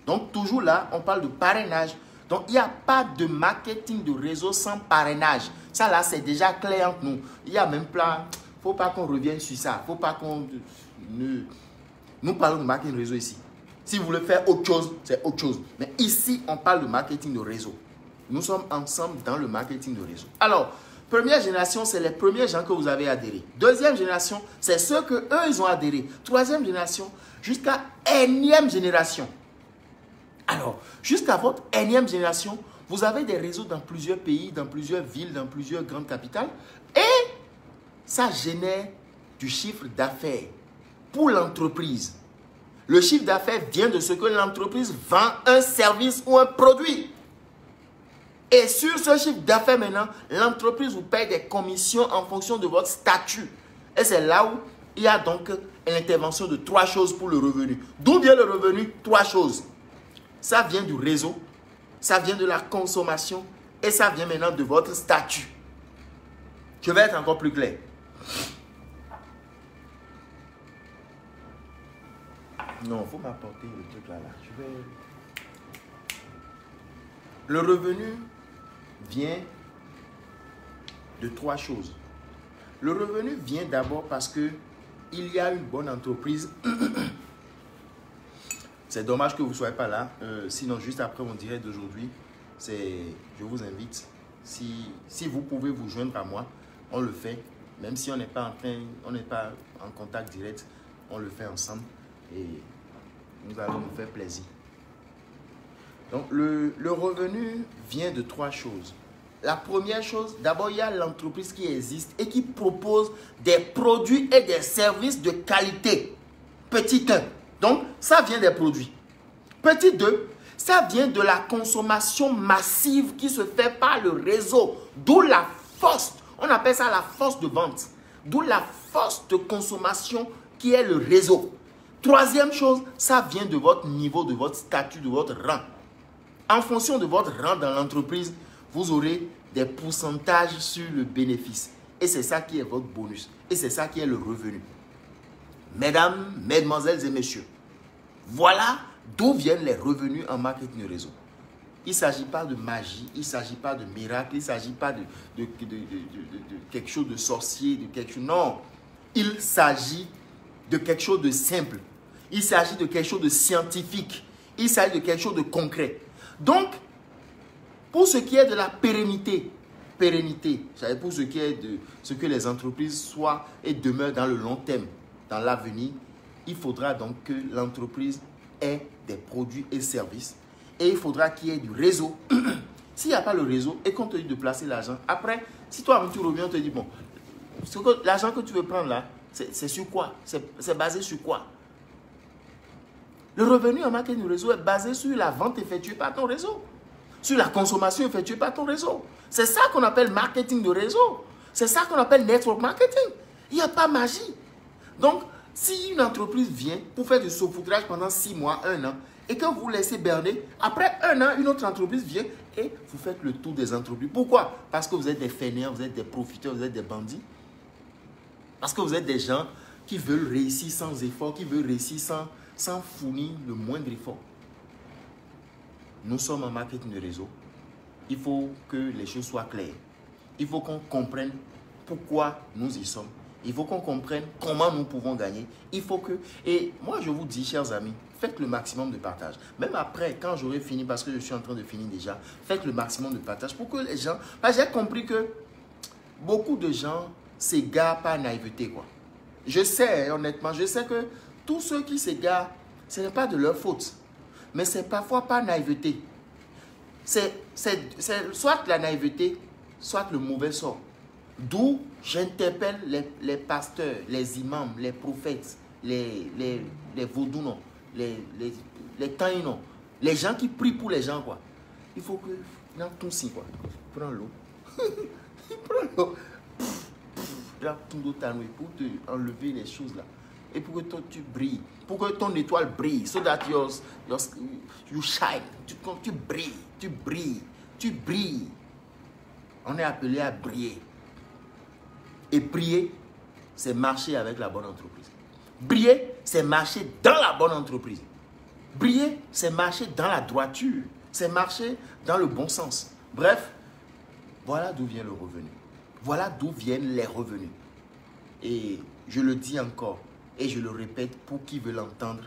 Donc, toujours là, on parle de parrainage. Donc, il n'y a pas de marketing de réseau sans parrainage. Ça, là, c'est déjà clair entre nous. Il y a même plein... Il ne faut pas qu'on revienne sur ça. Il ne faut pas qu'on... Nous parlons de marketing de réseau ici. Si vous voulez faire autre chose, c'est autre chose. Mais ici, on parle de marketing de réseau. Nous sommes ensemble dans le marketing de réseau. Alors, première génération, c'est les premiers gens que vous avez adhérés. Deuxième génération, c'est ceux que eux, ils ont adhéré. Troisième génération, jusqu'à énième génération. Alors, jusqu'à votre énième génération, vous avez des réseaux dans plusieurs pays, dans plusieurs villes, dans plusieurs grandes capitales. Et ça génère du chiffre d'affaires pour l'entreprise. Le chiffre d'affaires vient de ce que l'entreprise vend un service ou un produit. Et sur ce chiffre d'affaires maintenant, l'entreprise vous paye des commissions en fonction de votre statut. Et c'est là où il y a donc l'intervention de 3 choses pour le revenu. D'où vient le revenu? 3 choses. Ça vient du réseau, ça vient de la consommation et ça vient maintenant de votre statut. Je vais être encore plus clair. Non, il faut m'apporter le truc là. Le revenu vient de 3 choses. Le revenu vient d'abord parce que il y a une bonne entreprise. C'est dommage que vous ne soyez pas là. Sinon, juste après mon direct d'aujourd'hui, je vous invite. Si vous pouvez vous joindre à moi, on le fait. Même si on n'est pas en contact direct, on le fait ensemble. Et nous allons nous faire plaisir. Donc, le revenu vient de 3 choses. La première chose, d'abord, il y a l'entreprise qui existe et qui propose des produits et des services de qualité. Petit 1. Donc, ça vient des produits. Petit 2, ça vient de la consommation massive qui se fait par le réseau. D'où la force, on appelle ça la force de vente. D'où la force de consommation qui est le réseau. Troisième chose, ça vient de votre niveau, de votre statut, de votre rang. En fonction de votre rang dans l'entreprise, vous aurez des pourcentages sur le bénéfice. Et c'est ça qui est votre bonus. Et c'est ça qui est le revenu. Mesdames, mesdemoiselles et messieurs, voilà d'où viennent les revenus en marketing de réseau. Il ne s'agit pas de magie, il ne s'agit pas de miracle, il ne s'agit pas de quelque chose de sorcier, de quelque chose. Non, il s'agit de quelque chose de simple. Il s'agit de quelque chose de scientifique. Il s'agit de quelque chose de concret. Donc, pour ce qui est de la pérennité, pour ce qui est de ce que les entreprises soient et demeurent dans le long terme, dans l'avenir, il faudra donc que l'entreprise ait des produits et services. Et il faudra qu'il y ait du réseau. S'il n'y a pas le réseau et qu'on te dit de placer l'argent, après, si toi tu reviens, on te dit, bon, l'argent que tu veux prendre là, c'est sur quoi? C'est basé sur quoi? Le revenu en marketing de réseau est basé sur la vente effectuée par ton réseau, sur la consommation effectuée par ton réseau. C'est ça qu'on appelle marketing de réseau. C'est ça qu'on appelle network marketing. Il n'y a pas magie. Donc, si une entreprise vient pour faire du saupoudrage pendant 6 mois, 1 an, et que vous laissez berner, après 1 an, une autre entreprise vient et vous faites le tour des entreprises. Pourquoi? Parce que vous êtes des fainéants, vous êtes des profiteurs, vous êtes des bandits. Parce que vous êtes des gens qui veulent réussir sans effort, qui veulent réussir sans fournir le moindre effort. Nous sommes en marketing de réseau. Il faut que les choses soient claires. Il faut qu'on comprenne pourquoi nous y sommes. Il faut qu'on comprenne comment nous pouvons gagner. Il faut que... Et moi, je vous dis, chers amis, faites le maximum de partage. Même après, quand j'aurai fini, parce que je suis en train de finir déjà, faites le maximum de partage pour que les gens... Parce que j'ai compris que beaucoup de gens s'égarent par naïveté, quoi. Je sais, honnêtement, je sais que tous ceux qui s'égarent, ce n'est pas de leur faute. Mais c'est parfois par naïveté. C'est soit la naïveté, soit le mauvais sort. D'où j'interpelle les pasteurs, les imams, les prophètes, les vaudous, non, les taïnos, les gens qui prient pour les gens, quoi. Il faut que, dans tout ci, quoi, prends l'eau. Prends l'eau. Dans tout l'eau pour te enlever les choses là. Et pour que toi tu brilles. Pour que ton étoile brille. So that you shine. Tu brilles. Tu brilles. Tu brilles. On est appelé à briller. Et briller, c'est marcher avec la bonne entreprise. Briller, c'est marcher dans la bonne entreprise. Briller, c'est marcher dans la droiture. C'est marcher dans le bon sens. Bref, voilà d'où vient le revenu. Voilà d'où viennent les revenus. Et je le dis encore, et je le répète pour qui veut l'entendre,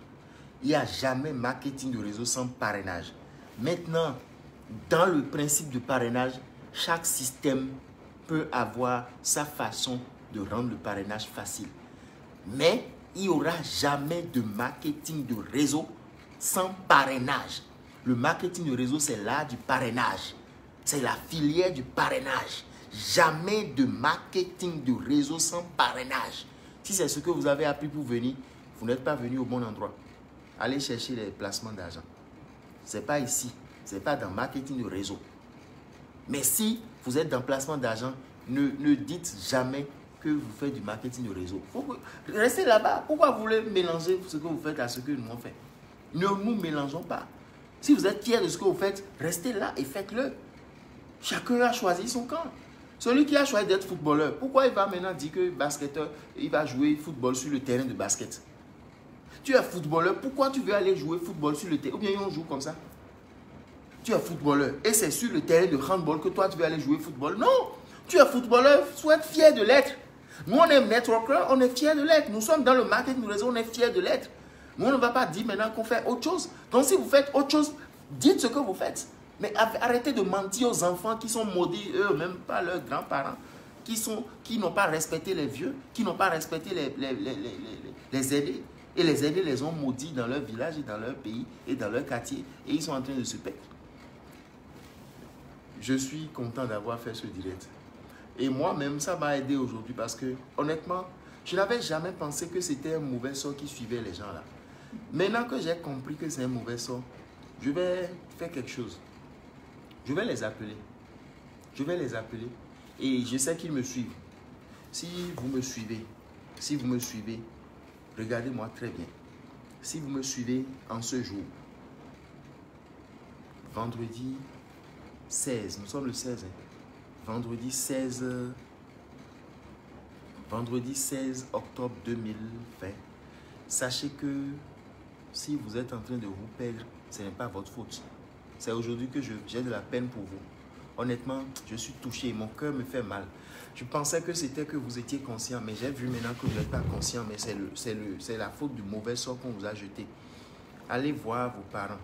il n'y a jamais marketing de réseau sans parrainage. Maintenant, dans le principe de parrainage, chaque système peut avoir sa façon de rendre le parrainage facile. Mais il n'y aura jamais de marketing de réseau sans parrainage. Le marketing de réseau, c'est l'art du parrainage. C'est la filière du parrainage. Jamais de marketing de réseau sans parrainage. Si c'est ce que vous avez appris pour venir, vous n'êtes pas venu au bon endroit. Allez chercher les placements d'argent. Ce n'est pas ici. Ce n'est pas dans marketing de réseau. Mais si vous êtes dans placement d'argent, ne dites jamais que vous faites du marketing de réseau. Restez là-bas. Pourquoi vous voulez mélanger ce que vous faites à ce que nous on fait? Ne nous mélangeons pas. Si vous êtes fiers de ce que vous faites, restez là et faites-le. Chacun a choisi son camp. Celui qui a choisi d'être footballeur, pourquoi il va maintenant dire que basketteur, il va jouer football sur le terrain de basket? Tu es footballeur, pourquoi tu veux aller jouer football sur le terrain? Ou bien on joue comme ça? Tu es footballeur et c'est sur le terrain de handball que toi tu veux aller jouer football? Non! Tu es footballeur, sois fier de l'être. Nous on est networker, on est fier de l'être. Nous sommes dans le marketing du réseau, on est fier de l'être. Nous on ne va pas dire maintenant qu'on fait autre chose. Donc si vous faites autre chose, dites ce que vous faites. Mais arrêtez de mentir aux enfants qui sont maudits eux-mêmes par leurs grands-parents, qui n'ont pas respecté les vieux, qui n'ont pas respecté les aînés. Et les aînés les ont maudits dans leur village et dans leur pays et dans leur quartier. Et ils sont en train de se perdre. Je suis content d'avoir fait ce direct. Et moi-même, ça m'a aidé aujourd'hui parce que, honnêtement, je n'avais jamais pensé que c'était un mauvais sort qui suivait les gens là. Maintenant que j'ai compris que c'est un mauvais sort, je vais faire quelque chose. Je vais les appeler. Je vais les appeler. Et je sais qu'ils me suivent. Si vous me suivez, regardez-moi très bien. Si vous me suivez en ce jour, vendredi 16, nous sommes le 16, hein? Vendredi 16 octobre 2020, sachez que si vous êtes en train de vous perdre, ce n'est pas votre faute. C'est aujourd'hui que j'ai de la peine pour vous. Honnêtement, je suis touché, mon cœur me fait mal. Je pensais que c'était que vous étiez conscient, mais j'ai vu maintenant que vous n'êtes pas conscient, mais c'est la faute du mauvais sort qu'on vous a jeté. Allez voir vos parents.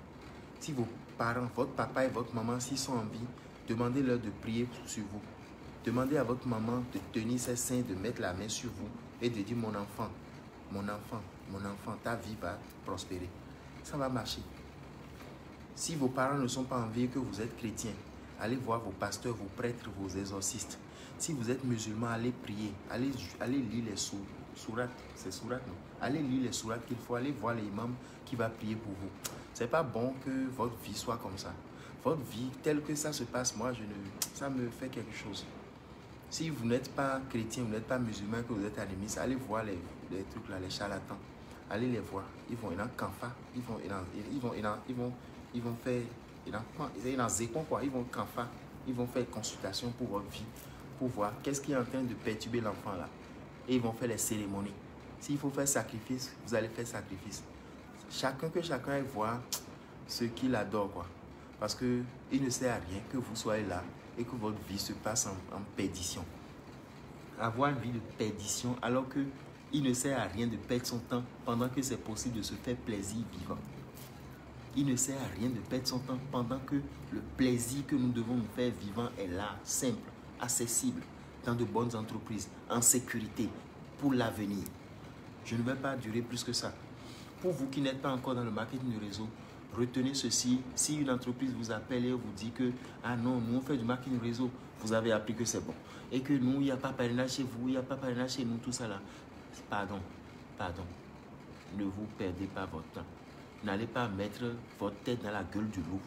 Si vos parents, votre papa et votre maman, s'ils sont en vie, demandez-leur de prier sur vous. Demandez à votre maman de tenir ses seins, de mettre la main sur vous et de dire: mon enfant, ta vie va prospérer. Ça va marcher. Si vos parents ne sont pas en vie et que vous êtes chrétien, allez voir vos pasteurs, vos prêtres, vos exorcistes. Si vous êtes musulman, allez prier. Allez lire les sourates. C'est sourates, non? Allez lire les sourates qu'il faut. Allez voir l'imam qui va prier pour vous. C'est pas bon que votre vie soit comme ça. Votre vie, telle que ça se passe, moi, ça me fait quelque chose. Si vous n'êtes pas chrétien, vous n'êtes pas musulman, que vous êtes animiste, allez voir les trucs là, les charlatans. Allez les voir. Ils vont en canfa. Ils vont faire, ils vont faire consultation pour votre vie, pour voir qu'est-ce qui est en train de perturber l'enfant là. Et ils vont faire les cérémonies. S'il faut faire sacrifice, vous allez faire sacrifice. Chacun aille voir ce qu'il adore, quoi. Parce qu'il ne sert à rien que vous soyez là et que votre vie se passe en perdition. avoir une vie de perdition alors qu'il ne sert à rien de perdre son temps pendant que c'est possible de se faire plaisir vivant. Il ne sert à rien de perdre son temps pendant que le plaisir que nous devons nous faire vivant est là, simple, accessible, dans de bonnes entreprises, en sécurité, pour l'avenir. Je ne vais pas durer plus que ça. Pour vous qui n'êtes pas encore dans le marketing de réseau, retenez ceci. Si une entreprise vous appelle et vous dit que « Ah non, nous on fait du marketing de réseau », vous avez appris que c'est bon. Et que nous, il n'y a pas parrainage chez vous, il n'y a pas parrainage chez nous, tout ça là. Pardon. Ne vous perdez pas votre temps. N'allez pas mettre votre tête dans la gueule du loup.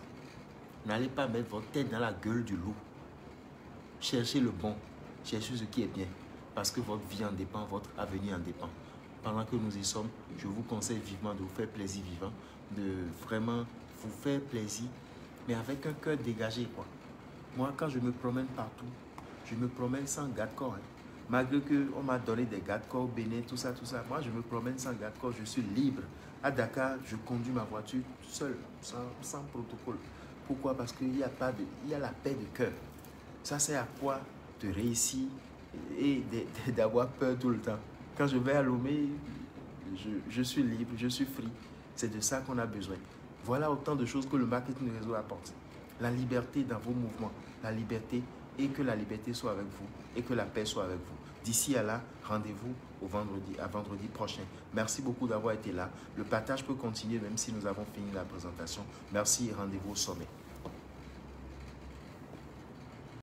N'allez pas mettre votre tête dans la gueule du loup. Cherchez le bon. Cherchez ce qui est bien. Parce que votre vie en dépend, votre avenir en dépend. Pendant que nous y sommes, je vous conseille vivement de vous faire plaisir vivant. De vraiment vous faire plaisir, mais avec un cœur dégagé, quoi. Moi, quand je me promène partout, je me promène sans garde-corps. Malgré qu'on m'a donné des garde-corps au Bénin, tout ça. Moi, je me promène sans garde-corps, je suis libre. À Dakar, je conduis ma voiture seul, sans protocole. Pourquoi? Parce qu'il y a la paix de cœur. Ça sert à quoi? De réussir et d'avoir peur tout le temps. Quand je vais à Lomé, je suis libre, je suis free. C'est de ça qu'on a besoin. Voilà autant de choses que le marketing de réseau apporte. La liberté dans vos mouvements, la liberté, et que la liberté soit avec vous et que la paix soit avec vous. D'ici à là, rendez-vous à vendredi prochain. Merci beaucoup d'avoir été là. Le partage peut continuer même si nous avons fini la présentation. Merci et rendez-vous au sommet.